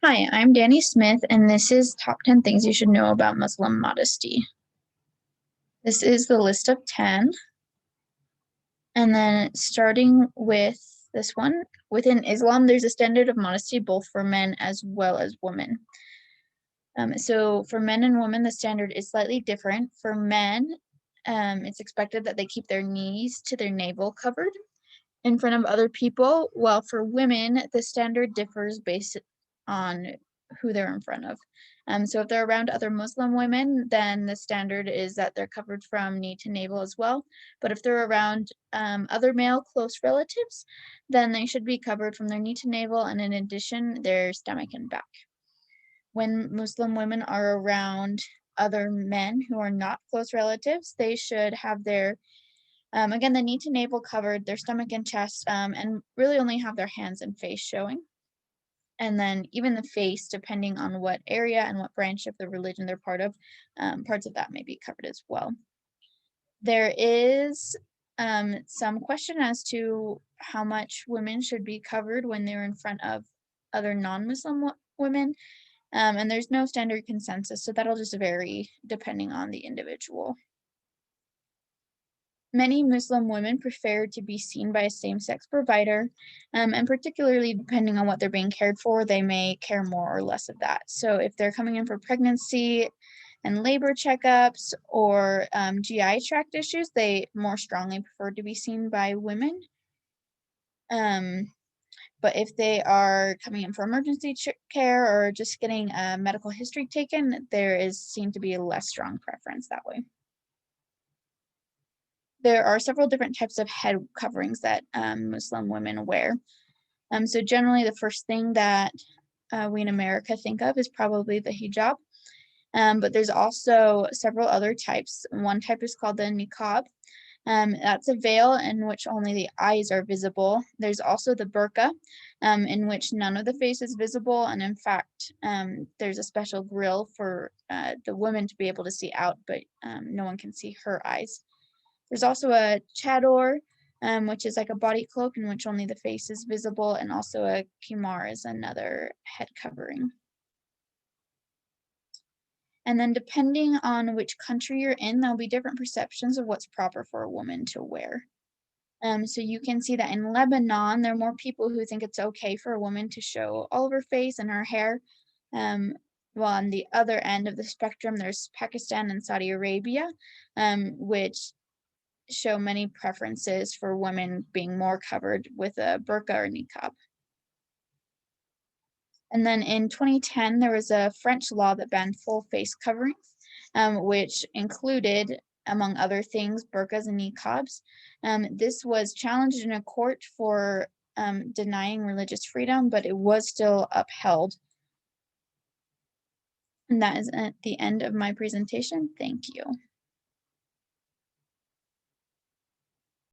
Hi, I'm Danny Smith, and this is Top 10 Things You Should Know About Muslim Modesty. This is the list of 10. And then starting with this one, within Islam, there's a standard of modesty both for men as well as women. So for men and women, the standard is slightly different. For men, it's expected that they keep their knees to their navel covered in front of other people, while for women, the standard differs based on who they're in front of. So if they're around other Muslim women, then the standard is that they're covered from knee to navel as well. But if they're around other male close relatives, then they should be covered from their knee to navel, and in addition, their stomach and back. When Muslim women are around other men who are not close relatives, they should have their again, the knee to navel covered, their stomach and chest, and really only have their hands and face showing. And then even the face, depending on what area and what branch of the religion they're part of, parts of that may be covered as well. There is some question as to how much women should be covered when they're in front of other non-Muslim women. And there's no standard consensus, so that'll just vary depending on the individual. Many Muslim women prefer to be seen by a same-sex provider, and particularly depending on what they're being cared for, they may care more or less of that. So if they're coming in for pregnancy and labor checkups or GI tract issues, they more strongly prefer to be seen by women. But if they are coming in for emergency care or just getting a medical history taken, there is seen to be a less strong preference that way. There are several different types of head coverings that Muslim women wear. So generally the first thing that we in America think of is probably the hijab. But there's also several other types. One type is called the niqab. That's a veil in which only the eyes are visible. There's also the burqa, in which none of the face is visible. And in fact, there's a special grill for the woman to be able to see out, but no one can see her eyes. There's also a chador, which is like a body cloak in which only the face is visible, and also a khimar is another head covering. And then depending on which country you're in, there'll be different perceptions of what's proper for a woman to wear. So you can see that in Lebanon, there are more people who think it's okay for a woman to show all of her face and her hair. While on the other end of the spectrum, there's Pakistan and Saudi Arabia, which show many preferences for women being more covered with a burqa or niqab. And then in 2010, there was a French law that banned full face coverings, which included, among other things, burqas and niqabs. This was challenged in a court for denying religious freedom, but it was still upheld. And that is at the end of my presentation. Thank you.